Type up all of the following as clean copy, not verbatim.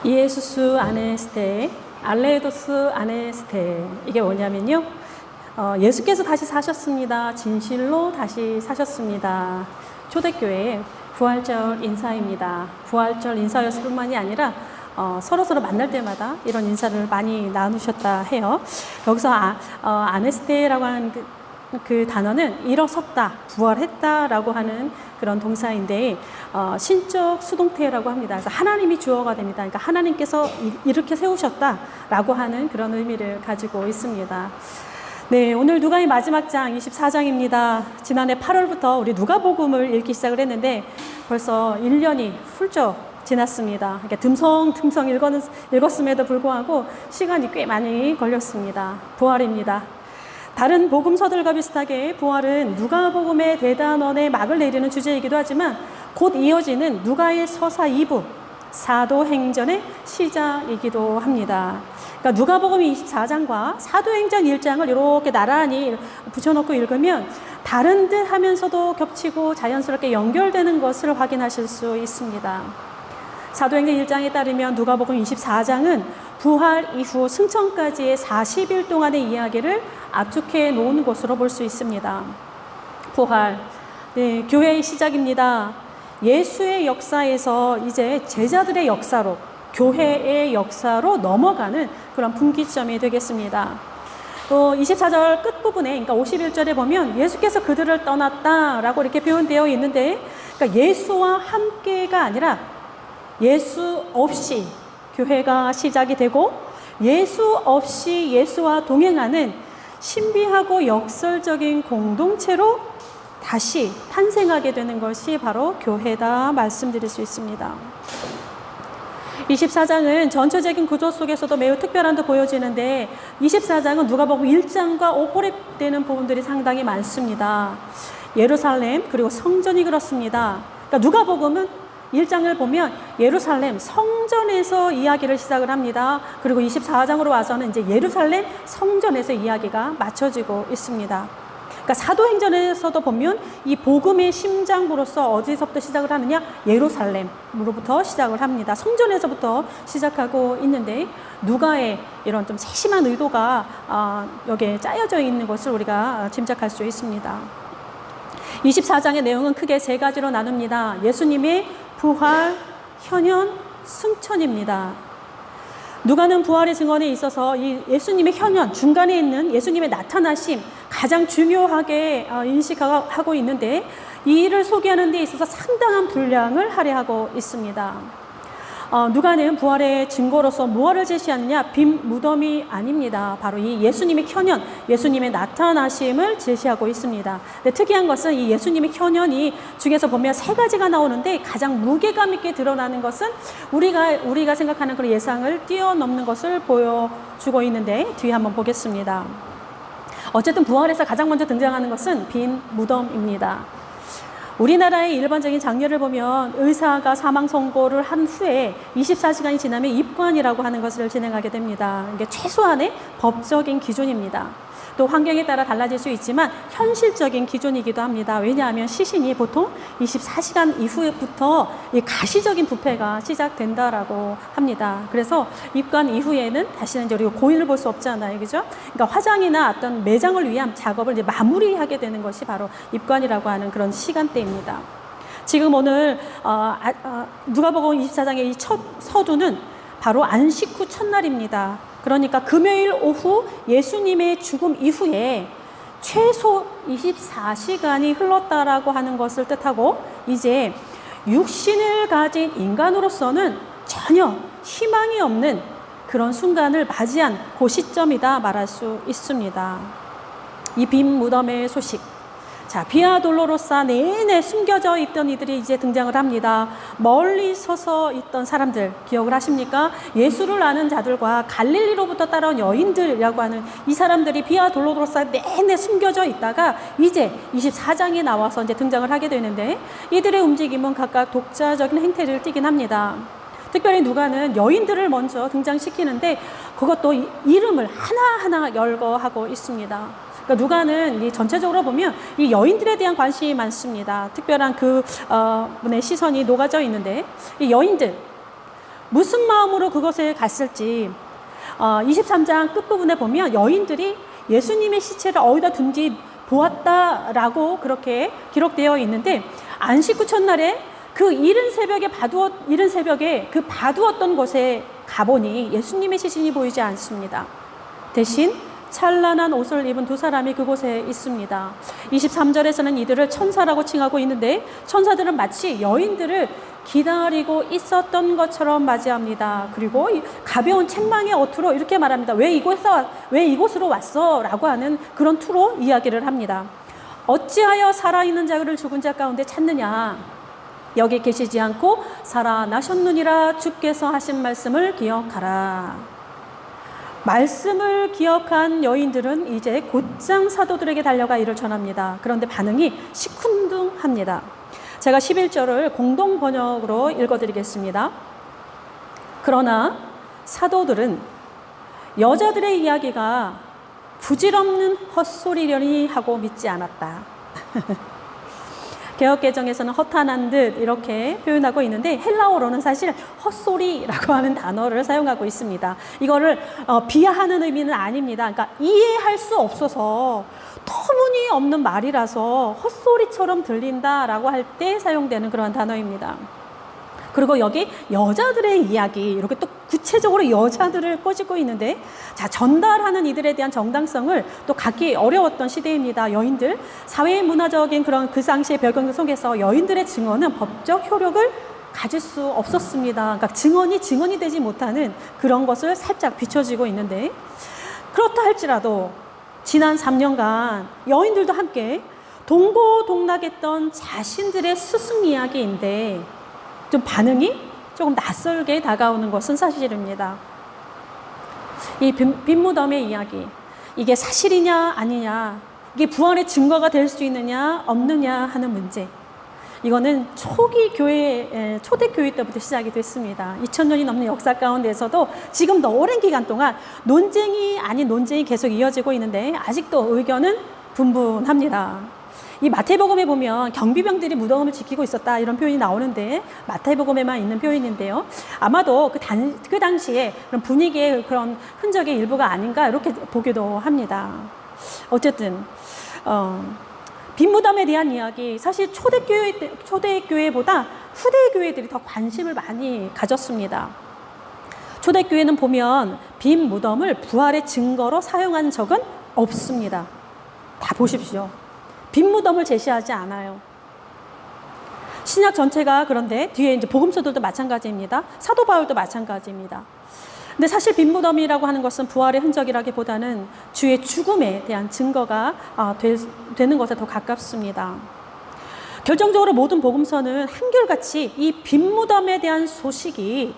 이에수스 아네스테, 알레도스 아네스테. 이게 뭐냐면요. 예수께서 다시 사셨습니다. 진실로 다시 사셨습니다. 초대교회의 부활절 인사입니다. 부활절 인사였을 뿐만이 아니라 서로서로 만날 때마다 이런 인사를 많이 나누셨다 해요. 여기서 아네스테라고 하는 그 단어는 일어섰다, 부활했다라고 하는 그런 동사인데 신적 수동태라고 합니다. 그래서 하나님이 주어가 됩니다. 그러니까 하나님께서 이렇게 세우셨다라고 하는 그런 의미를 가지고 있습니다. 네, 오늘 누가의 마지막 장 24장입니다. 지난해 8월부터 우리 누가복음을 읽기 시작을 했는데 벌써 1년이 훌쩍 지났습니다. 그러니까 듬성듬성 읽었음에도 불구하고 시간이 꽤 많이 걸렸습니다. 부활입니다. 다른 복음서들과 비슷하게 부활은 누가복음의 대단원의 막을 내리는 주제이기도 하지만 곧 이어지는 누가의 서사 2부, 사도행전의 시작이기도 합니다. 그러니까 누가복음 24장과 사도행전 1장을 이렇게 나란히 붙여놓고 읽으면 다른 듯 하면서도 겹치고 자연스럽게 연결되는 것을 확인하실 수 있습니다. 사도행전 1장에 따르면 누가복음 24장은 부활 이후 승천까지의 40일 동안의 이야기를 압축해 놓은 것으로 볼 수 있습니다. 부활, 네, 교회의 시작입니다. 예수의 역사에서 이제 제자들의 역사로, 교회의 역사로 넘어가는 그런 분기점이 되겠습니다. 또 24절 끝부분에, 그러니까 51절에 보면 예수께서 그들을 떠났다라고 이렇게 표현되어 있는데, 그러니까 예수와 함께가 아니라 예수 없이 교회가 시작이 되고 예수 없이 예수와 동행하는 신비하고 역설적인 공동체로 다시 탄생하게 되는 것이 바로 교회다 말씀드릴 수 있습니다. 24장은 전체적인 구조 속에서도 매우 특별한 듯 보여지는데 24장은 누가복음 1장과 오버랩되는 부분들이 상당히 많습니다. 예루살렘 그리고 성전이 그렇습니다. 그러니까 누가복음은 1장을 보면 예루살렘 성전에서 이야기를 시작을 합니다. 그리고 24장으로 와서는 이제 예루살렘 성전에서 이야기가 맞춰지고 있습니다. 그러니까 사도행전에서도 보면 이 복음의 심장부로서 어디서부터 시작을 하느냐? 예루살렘으로부터 시작을 합니다. 성전에서부터 시작하고 있는데 누가의 이런 좀 세심한 의도가 여기에 짜여져 있는 것을 우리가 짐작할 수 있습니다. 24장의 내용은 크게 세 가지로 나눕니다. 예수님의 부활, 현현, 승천입니다. 누가는 부활의 증언에 있어서 이 예수님의 현현, 중간에 있는 예수님의 나타나심 가장 중요하게 인식하고 있는데 이 일을 소개하는 데 있어서 상당한 분량을 할애하고 있습니다. 누가는 부활의 증거로서 무엇을 제시하느냐? 빈 무덤이 아닙니다. 바로 이 예수님의 현현, 예수님의 나타나심을 제시하고 있습니다. 근데 특이한 것은 이 예수님의 현현이 중에서 보면 세 가지가 나오는데 가장 무게감 있게 드러나는 것은 우리가 생각하는 그런 예상을 뛰어넘는 것을 보여주고 있는데 뒤에 한번 보겠습니다. 어쨌든 부활에서 가장 먼저 등장하는 것은 빈 무덤입니다. 우리나라의 일반적인 장례를 보면 의사가 사망 선고를 한 후에 24시간이 지나면 입관이라고 하는 것을 진행하게 됩니다. 이게 최소한의 법적인 기준입니다. 또 환경에 따라 달라질 수 있지만 현실적인 기준이기도 합니다. 왜냐하면 시신이 보통 24시간 이후부터 이 가시적인 부패가 시작된다라고 합니다. 그래서 입관 이후에는 다시는 이제 우리가 고인을 볼 수 없잖아요, 그죠? 그러니까 화장이나 어떤 매장을 위한 작업을 이제 마무리하게 되는 것이 바로 입관이라고 하는 그런 시간대입니다. 지금 오늘 누가복음 24장의 이 첫 서두는 바로 안식 후 첫날입니다. 그러니까 금요일 오후 예수님의 죽음 이후에 최소 24시간이 흘렀다라고 하는 것을 뜻하고 이제 육신을 가진 인간으로서는 전혀 희망이 없는 그런 순간을 맞이한 그 시점이다 말할 수 있습니다. 이 빈 무덤의 소식. 자, 비아 돌로로사 내내 숨겨져 있던 이들이 이제 등장을 합니다. 멀리 서서 있던 사람들 기억을 하십니까? 예수를 아는 자들과 갈릴리로부터 따라온 여인들이라고 하는 이 사람들이 비아 돌로로사 내내 숨겨져 있다가 이제 24장에 나와서 이제 등장을 하게 되는데 이들의 움직임은 각각 독자적인 행태를 띠긴 합니다. 특별히 누가는 여인들을 먼저 등장시키는데 그것도 이름을 하나하나 열거하고 있습니다. 그러니까 누가는 이 전체적으로 보면 이 여인들에 대한 관심이 많습니다. 특별한 분의 시선이 녹아져 있는데 이 여인들 무슨 마음으로 그것에 갔을지 23장 끝부분에 보면 여인들이 예수님의 시체를 어디다 둔지 보았다라고 그렇게 기록되어 있는데, 안식 후 첫날에 그 이른 새벽에 그 봐두었던 곳에 가보니 예수님의 시신이 보이지 않습니다. 대신 찬란한 옷을 입은 두 사람이 그곳에 있습니다. 23절에서는 이들을 천사라고 칭하고 있는데, 천사들은 마치 여인들을 기다리고 있었던 것처럼 맞이합니다. 그리고 가벼운 책망의 어투로 이렇게 말합니다. 왜 이곳으로 왔어? 라고 하는 그런 투로 이야기를 합니다. 어찌하여 살아있는 자를 죽은 자 가운데 찾느냐? 여기 계시지 않고 살아나셨느니라. 주께서 하신 말씀을 기억하라. 말씀을 기억한 여인들은 이제 곧장 사도들에게 달려가 이를 전합니다. 그런데 반응이 시큰둥합니다. 제가 11절을 공동 번역으로 읽어드리겠습니다. 그러나 사도들은 여자들의 이야기가 부질없는 헛소리려니 하고 믿지 않았다. 개역개정에서는 허탄한 듯 이렇게 표현하고 있는데, 헬라어로는 사실 헛소리라고 하는 단어를 사용하고 있습니다. 이거를 비하하는 의미는 아닙니다. 그러니까 이해할 수 없어서 터무니없는 말이라서 헛소리처럼 들린다라고 할 때 사용되는 그런 단어입니다. 그리고 여기 여자들의 이야기, 이렇게 또 구체적으로 여자들을 꼬집고 있는데, 자, 전달하는 이들에 대한 정당성을 또 갖기 어려웠던 시대입니다. 여인들, 사회 문화적인 그런 그 당시의 배경 속에서 여인들의 증언은 법적 효력을 가질 수 없었습니다. 그러니까 증언이 되지 못하는 그런 것을 살짝 비춰지고 있는데, 그렇다 할지라도 지난 3년간 여인들도 함께 동고동락했던 자신들의 스승 이야기인데 좀 반응이 조금 낯설게 다가오는 것은 사실입니다. 이 빈무덤의 이야기, 이게 사실이냐 아니냐, 이게 부활의 증거가 될 수 있느냐 없느냐 하는 문제, 이거는 초대교회 때부터 시작이 됐습니다. 2000년이 넘는 역사 가운데서도 지금도 오랜 기간 동안 논쟁이 아닌 논쟁이 계속 이어지고 있는데, 아직도 의견은 분분합니다. 이 마태복음에 보면 경비병들이 무덤을 지키고 있었다 이런 표현이 나오는데, 마태복음에만 있는 표현인데요. 아마도 그 당시에 그런 분위기의 그런 흔적의 일부가 아닌가 이렇게 보기도 합니다. 어쨌든 빈무덤에 대한 이야기, 사실 초대교회보다 후대교회들이 더 관심을 많이 가졌습니다. 초대교회는 보면 빈무덤을 부활의 증거로 사용한 적은 없습니다. 다 보십시오. 빈무덤을 제시하지 않아요. 신약 전체가 그런데 뒤에 이제 복음서들도 마찬가지입니다. 사도 바울도 마찬가지입니다. 근데 사실 빈무덤이라고 하는 것은 부활의 흔적이라기보다는 주의 죽음에 대한 증거가 되는 것에 더 가깝습니다. 결정적으로 모든 복음서는 한결같이 이 빈무덤에 대한 소식이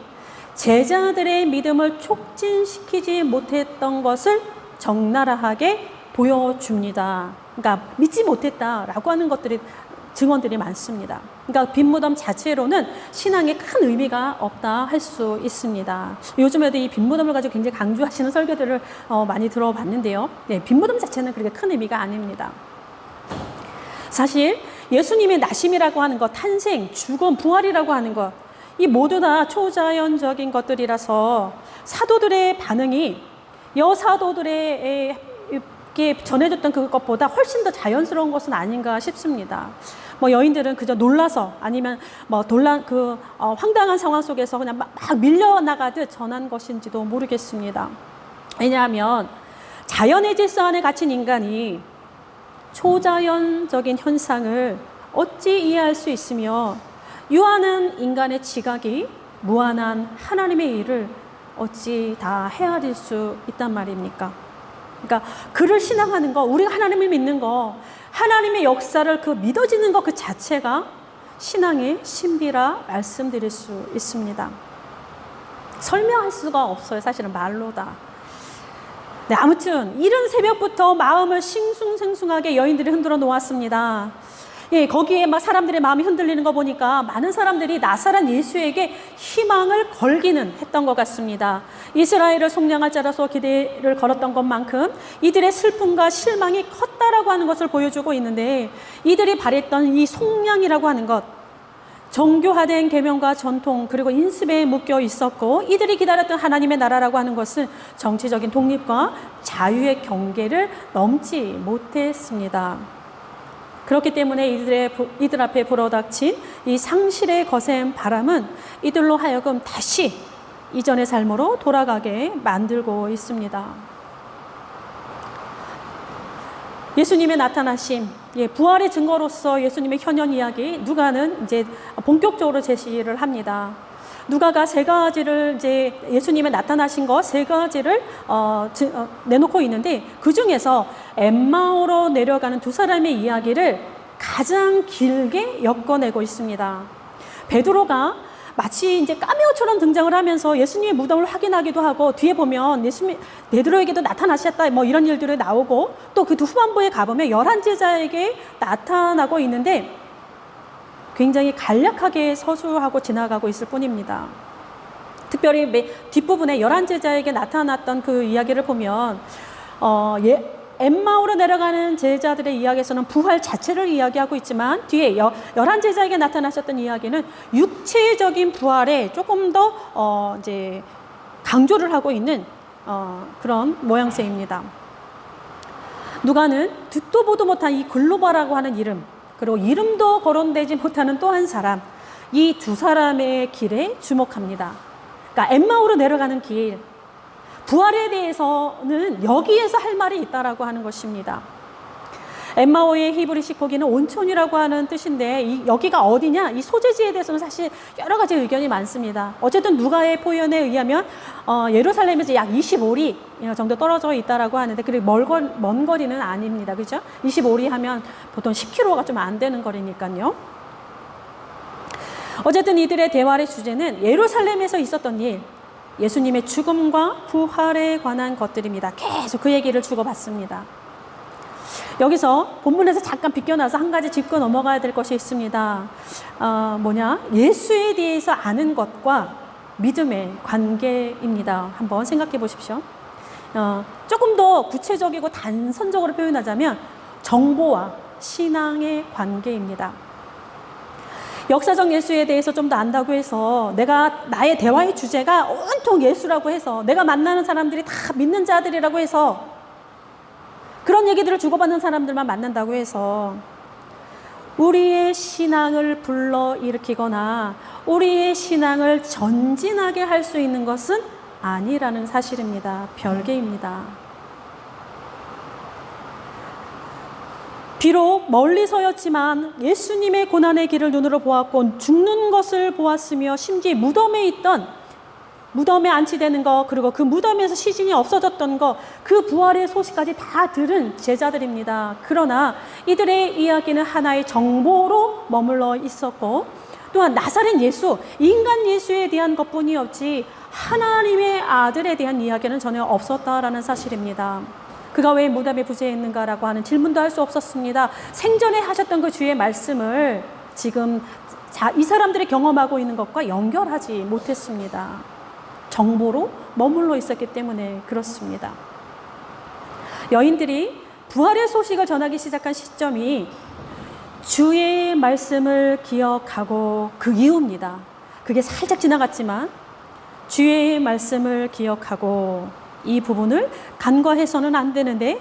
제자들의 믿음을 촉진시키지 못했던 것을 적나라하게 보여줍니다. 그러니까 믿지 못했다라고 하는 증언들이 많습니다. 그러니까 빈무덤 자체로는 신앙에 큰 의미가 없다 할 수 있습니다. 요즘에도 이 빈무덤을 가지고 굉장히 강조하시는 설교들을 많이 들어봤는데요. 네, 빈무덤 자체는 그렇게 큰 의미가 아닙니다. 사실 예수님의 나심이라고 하는 것, 탄생, 죽음, 부활이라고 하는 것, 이 모두 다 초자연적인 것들이라서 사도들의 반응이 여사도들의 전해졌던 그것보다 훨씬 더 자연스러운 것은 아닌가 싶습니다. 여인들은 그저 놀라서 아니면 황당한 상황 속에서 그냥 막 밀려나가듯 전한 것인지도 모르겠습니다. 왜냐하면 자연의 질서 안에 갇힌 인간이 초자연적인 현상을 어찌 이해할 수 있으며, 유한한 인간의 지각이 무한한 하나님의 일을 어찌 다 헤아릴 수 있단 말입니까? 그러니까 그를 신앙하는 거, 우리가 하나님을 믿는 거, 하나님의 역사를 믿어지는 것 그 자체가 신앙의 신비라 말씀드릴 수 있습니다. 설명할 수가 없어요. 사실은 말로다. 네, 아무튼 이른 새벽부터 마음을 싱숭생숭하게 여인들이 흔들어 놓았습니다. 예, 거기에 막 사람들의 마음이 흔들리는 거 보니까 많은 사람들이 나사렛 예수에게 희망을 걸기는 했던 것 같습니다. 이스라엘을 속량할 자로서 기대를 걸었던 것만큼 이들의 슬픔과 실망이 컸다라고 하는 것을 보여주고 있는데, 이들이 바랬던 이 속량이라고 하는 것, 정교화된 계명과 전통 그리고 인습에 묶여 있었고, 이들이 기다렸던 하나님의 나라라고 하는 것은 정치적인 독립과 자유의 경계를 넘지 못했습니다. 그렇기 때문에 이들 앞에 불어닥친 이 상실의 거센 바람은 이들로 하여금 다시 이전의 삶으로 돌아가게 만들고 있습니다. 예수님의 나타나심, 부활의 증거로서 예수님의 현현 이야기, 누가는 이제 본격적으로 제시를 합니다. 누가가 세 가지를 이제 예수님의 나타나신 것 세 가지를 내놓고 있는데, 그 중에서 엠마오로 내려가는 두 사람의 이야기를 가장 길게 엮어내고 있습니다. 베드로가 마치 이제 까메오처럼 등장을 하면서 예수님의 무덤을 확인하기도 하고, 뒤에 보면 예수님 베드로에게도 나타나셨다 뭐 이런 일들이 나오고, 또 그 후반부에 가보면 11제자에게 나타나고 있는데 굉장히 간략하게 서술하고 지나가고 있을 뿐입니다. 특별히 뒷부분에 11제자에게 나타났던 그 이야기를 보면 엠마오로 내려가는 제자들의 이야기에서는 부활 자체를 이야기하고 있지만, 뒤에 11제자에게 나타나셨던 이야기는 육체적인 부활에 조금 더 이제 강조를 하고 있는 그런 모양새입니다. 누가는 듣도 보도 못한 이 글로바라고 하는 이름, 그리고 이름도 거론되지 못하는 또 한 사람, 이 두 사람의 길에 주목합니다. 그러니까 엠마오로 내려가는 길, 부활에 대해서는 여기에서 할 말이 있다라고 하는 것입니다. 엠마오의 히브리식 표기는 온천이라고 하는 뜻인데, 여기가 어디냐, 이 소재지에 대해서는 사실 여러 가지 의견이 많습니다. 어쨌든 누가의 표현에 의하면 예루살렘에서 약 25리 정도 떨어져 있다라고 하는데, 그리고 먼 거리는 아닙니다. 그렇죠? 25리 하면 보통 10km가 좀 안 되는 거리니까요. 어쨌든 이들의 대화의 주제는 예루살렘에서 있었던 일, 예수님의 죽음과 부활에 관한 것들입니다. 계속 그 얘기를 주고받습니다. 여기서 본문에서 잠깐 비껴나서 한 가지 짚고 넘어가야 될 것이 있습니다. 예수에 대해서 아는 것과 믿음의 관계입니다. 한번 생각해 보십시오. 조금 더 구체적이고 단선적으로 표현하자면 정보와 신앙의 관계입니다. 역사적 예수에 대해서 좀 더 안다고 해서 나의 대화의 주제가 온통 예수라고 해서, 내가 만나는 사람들이 다 믿는 자들이라고 해서, 그런 얘기들을 주고받는 사람들만 만난다고 해서 우리의 신앙을 불러일으키거나 우리의 신앙을 전진하게 할 수 있는 것은 아니라는 사실입니다. 별개입니다. 비록 멀리서였지만 예수님의 고난의 길을 눈으로 보았고 죽는 것을 보았으며, 심지어 무덤에 안치되는 것, 그리고 그 무덤에서 시신이 없어졌던 것, 그 부활의 소식까지 다 들은 제자들입니다. 그러나 이들의 이야기는 하나의 정보로 머물러 있었고, 또한 나사렛 예수, 인간 예수에 대한 것뿐이었지 하나님의 아들에 대한 이야기는 전혀 없었다라는 사실입니다. 그가 왜 무덤에 부재했는가라고 하는 질문도 할 수 없었습니다. 생전에 하셨던 그 주의 말씀을 지금 이 사람들이 경험하고 있는 것과 연결하지 못했습니다. 정보로 머물러 있었기 때문에 그렇습니다. 여인들이 부활의 소식을 전하기 시작한 시점이 주의 말씀을 기억하고 그 이후입니다. 그게 살짝 지나갔지만 주의 말씀을 기억하고, 이 부분을 간과해서는 안 되는데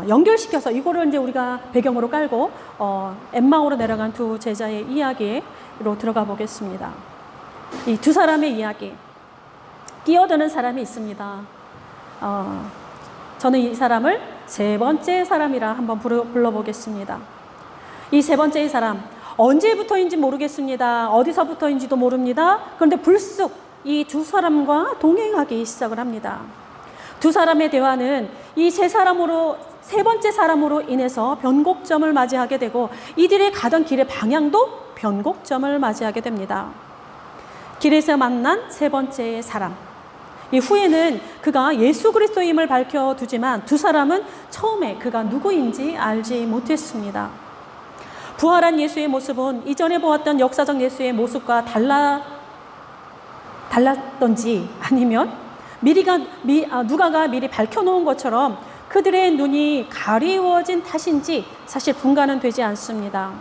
연결시켜서 이거를 이제 우리가 배경으로 깔고 엠마오로 내려간 두 제자의 이야기로 들어가 보겠습니다. 이 두 사람의 이야기, 끼어드는 사람이 있습니다. 저는 이 사람을 세 번째 사람이라 한번 불러보겠습니다. 이 세 번째의 사람, 언제부터인지 모르겠습니다. 어디서부터인지도 모릅니다. 그런데 불쑥 이 두 사람과 동행하기 시작을 합니다. 두 사람의 대화는 이 세 번째 사람으로 인해서 변곡점을 맞이하게 되고, 이들이 가던 길의 방향도 변곡점을 맞이하게 됩니다. 길에서 만난 세 번째 사람, 이 후에는 그가 예수 그리스도임을 밝혀두지만 두 사람은 처음에 그가 누구인지 알지 못했습니다. 부활한 예수의 모습은 이전에 보았던 역사적 예수의 모습과 달랐던지, 아니면 누가가 미리 밝혀놓은 것처럼 그들의 눈이 가리워진 탓인지 사실 분간은 되지 않습니다.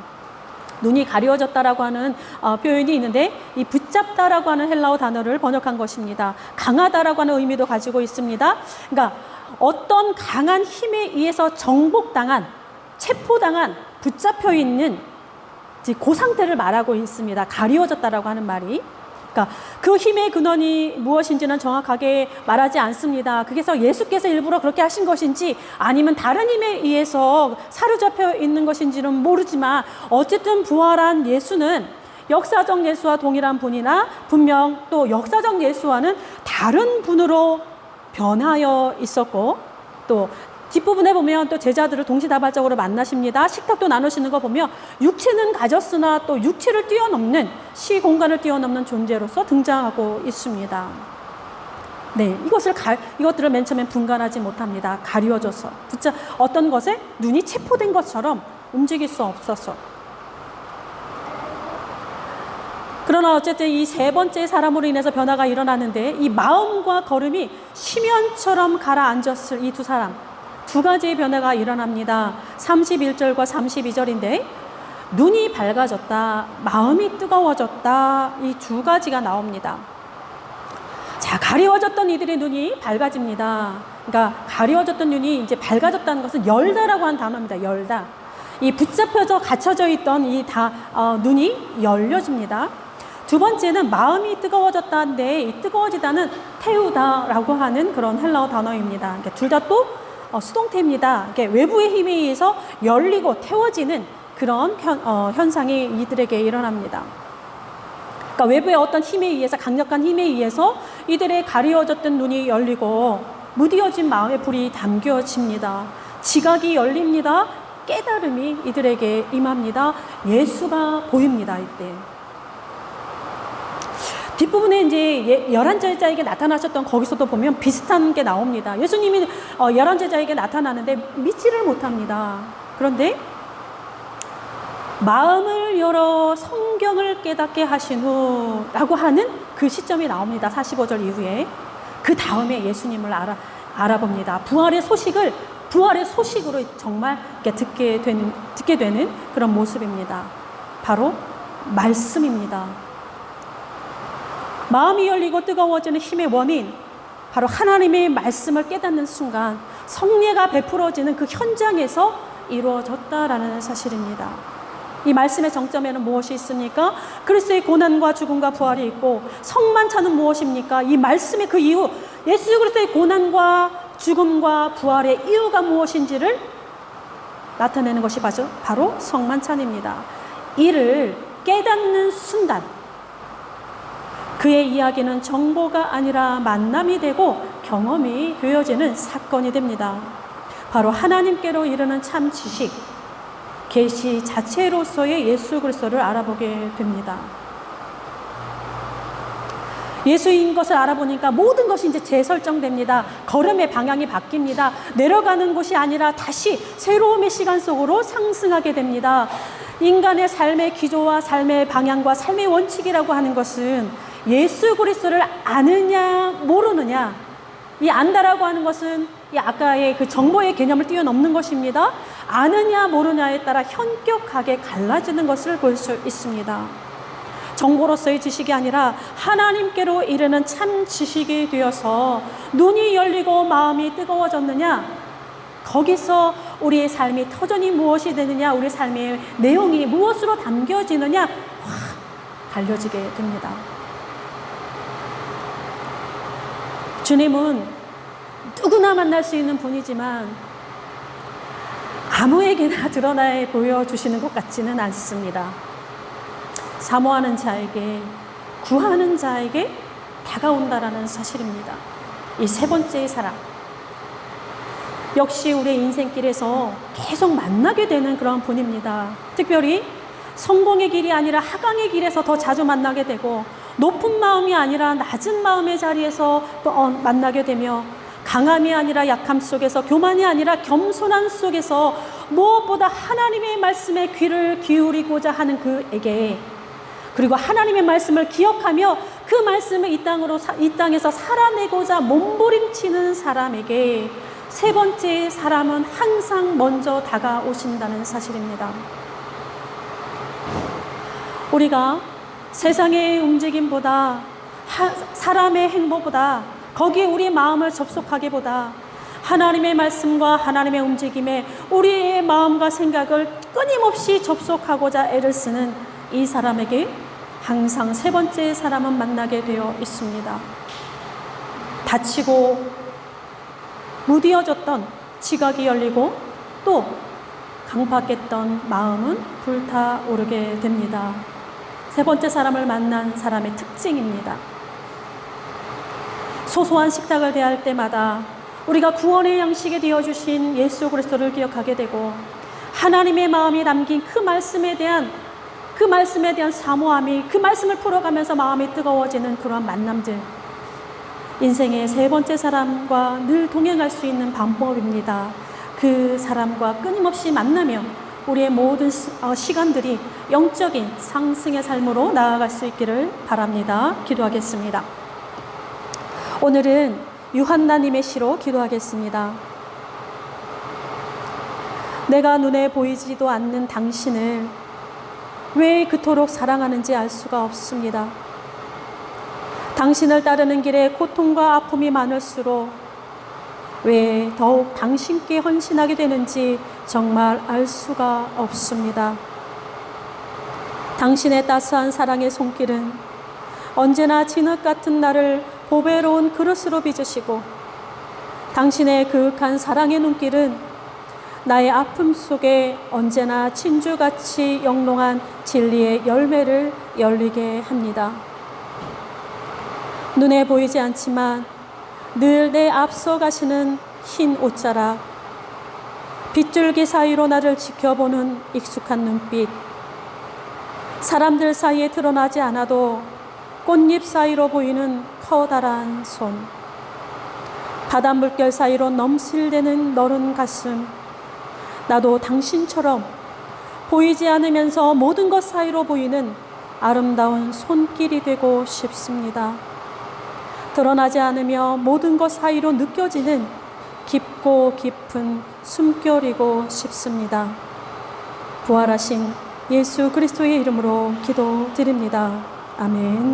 눈이 가려워졌다라고 하는 표현이 있는데, 이 붙잡다라고 하는 헬라어 단어를 번역한 것입니다. 강하다라고 하는 의미도 가지고 있습니다. 그러니까 어떤 강한 힘에 의해서 정복당한, 체포당한, 붙잡혀 있는 그 상태를 말하고 있습니다. 가리워졌다라고 하는 말이. 그러니까 그 힘의 근원이 무엇인지는 정확하게 말하지 않습니다. 그래서 예수께서 일부러 그렇게 하신 것인지 아니면 다른 힘에 의해서 사로잡혀 있는 것인지는 모르지만, 어쨌든 부활한 예수는 역사적 예수와 동일한 분이나 분명 또 역사적 예수와는 다른 분으로 변하여 있었고, 또 뒷부분에 보면 또 제자들을 동시다발적으로 만나십니다. 식탁도 나누시는 거 보면 육체는 가졌으나 또 육체를 뛰어넘는, 시공간을 뛰어넘는 존재로서 등장하고 있습니다. 네, 이것들을 맨 처음엔 분간하지 못합니다. 가리워져서. 진짜 어떤 것에 눈이 체포된 것처럼 움직일 수 없어서. 그러나 어쨌든 이 세 번째 사람으로 인해서 변화가 일어나는데, 이 마음과 걸음이 심연처럼 가라앉았을 이 두 사람, 두 가지의 변화가 일어납니다. 31절과 32절인데 눈이 밝아졌다, 마음이 뜨거워졌다, 이 두 가지가 나옵니다. 자, 가리워졌던 이들의 눈이 밝아집니다. 그러니까 가리워졌던 눈이 이제 밝아졌다는 것은 열다라고 하는 단어입니다. 열다. 이 붙잡혀져 갇혀져 있던 눈이 열려집니다. 두 번째는 마음이 뜨거워졌다인데, 이 뜨거워지다는 태우다라고 하는 그런 헬라어 단어입니다. 그러니까 둘 다 또 수동태입니다. 외부의 힘에 의해서 열리고 태워지는 그런 현상이 이들에게 일어납니다. 그러니까 외부의 어떤 힘에 의해서, 강력한 힘에 의해서 이들의 가리워졌던 눈이 열리고 무디어진 마음의 불이 담겨집니다. 지각이 열립니다. 깨달음이 이들에게 임합니다. 예수가 보입니다. 이때 뒷부분에 이제 11제자에게 나타나셨던 거기서도 보면 비슷한 게 나옵니다. 예수님이 11제자에게 나타나는데 믿지를 못합니다. 그런데 마음을 열어 성경을 깨닫게 하신 후 라고 하는 그 시점이 나옵니다. 45절 이후에. 그 다음에 예수님을 알아봅니다. 부활의 소식으로 정말 듣게 되는 그런 모습입니다. 바로 말씀입니다. 마음이 열리고 뜨거워지는 힘의 원인, 바로 하나님의 말씀을 깨닫는 순간 성례가 베풀어지는 그 현장에서 이루어졌다라는 사실입니다. 이 말씀의 정점에는 무엇이 있습니까? 그리스도의 고난과 죽음과 부활이 있고, 성만찬은 무엇입니까? 이 말씀의 그 이유, 예수 그리스도의 고난과 죽음과 부활의 이유가 무엇인지를 나타내는 것이 바로 성만찬입니다. 이를 깨닫는 순간 그의 이야기는 정보가 아니라 만남이 되고 경험이 되어지는 사건이 됩니다. 바로 하나님께로 이르는 참 지식, 계시 자체로서의 예수 그리스도를 알아보게 됩니다. 예수인 것을 알아보니까 모든 것이 이제 재설정됩니다. 걸음의 방향이 바뀝니다. 내려가는 곳이 아니라 다시 새로움의 시간 속으로 상승하게 됩니다. 인간의 삶의 기조와 삶의 방향과 삶의 원칙이라고 하는 것은 예수 그리스도를 아느냐 모르느냐, 이 안다라고 하는 것은 이 아까의 그 정보의 개념을 뛰어넘는 것입니다. 아느냐 모르냐에 따라 현격하게 갈라지는 것을 볼 수 있습니다. 정보로서의 지식이 아니라 하나님께로 이르는 참 지식이 되어서 눈이 열리고 마음이 뜨거워졌느냐, 거기서 우리의 삶이 터전이 무엇이 되느냐, 우리의 삶의 내용이 무엇으로 담겨지느냐 확 갈려지게 됩니다. 주님은 누구나 만날 수 있는 분이지만 아무에게나 드러나 보여주시는 것 같지는 않습니다. 사모하는 자에게, 구하는 자에게 다가온다라는 사실입니다. 이 세 번째의 사람, 역시 우리의 인생길에서 계속 만나게 되는 그런 분입니다. 특별히 성공의 길이 아니라 하강의 길에서 더 자주 만나게 되고, 높은 마음이 아니라 낮은 마음의 자리에서 또 만나게 되며, 강함이 아니라 약함 속에서, 교만이 아니라 겸손함 속에서 무엇보다 하나님의 말씀에 귀를 기울이고자 하는 그에게, 그리고 하나님의 말씀을 기억하며 그 말씀을 이 땅에서 살아내고자 몸부림치는 사람에게 세 번째 사람은 항상 먼저 다가오신다는 사실입니다. 우리가 세상의 움직임보다 사람의 행보보다 거기에 우리의 마음을 접속하기보다 하나님의 말씀과 하나님의 움직임에 우리의 마음과 생각을 끊임없이 접속하고자 애를 쓰는 이 사람에게 항상 세 번째 사람은 만나게 되어 있습니다. 다치고 무디어졌던 지각이 열리고 또 강팍했던 마음은 불타오르게 됩니다. 세 번째 사람을 만난 사람의 특징입니다. 소소한 식탁을 대할 때마다 우리가 구원의 양식이 되어주신 예수 그리스도를 기억하게 되고 하나님의 마음이 담긴 그 말씀에 대한 사모함이, 그 말씀을 풀어가면서 마음이 뜨거워지는 그러한 만남들, 인생의 세 번째 사람과 늘 동행할 수 있는 방법입니다. 그 사람과 끊임없이 만나며 우리의 모든 시간들이 영적인 상승의 삶으로 나아갈 수 있기를 바랍니다. 기도하겠습니다. 오늘은 유한나님의 시로 기도하겠습니다. 내가 눈에 보이지도 않는 당신을 왜 그토록 사랑하는지 알 수가 없습니다. 당신을 따르는 길에 고통과 아픔이 많을수록 왜 더욱 당신께 헌신하게 되는지 정말 알 수가 없습니다. 당신의 따스한 사랑의 손길은 언제나 진흙 같은 나를 보배로운 그릇으로 빚으시고 당신의 그윽한 사랑의 눈길은 나의 아픔 속에 언제나 진주같이 영롱한 진리의 열매를 열리게 합니다. 눈에 보이지 않지만 늘 내 앞서 가시는 흰 옷자락, 빗줄기 사이로 나를 지켜보는 익숙한 눈빛, 사람들 사이에 드러나지 않아도 꽃잎 사이로 보이는 커다란 손, 바닷물결 사이로 넘실대는 너른 가슴, 나도 당신처럼 보이지 않으면서 모든 것 사이로 보이는 아름다운 손길이 되고 싶습니다. 드러나지 않으며 모든 것 사이로 느껴지는 깊고 깊은 숨결이고 싶습니다. 부활하신 예수 그리스도의 이름으로 기도드립니다. 아멘.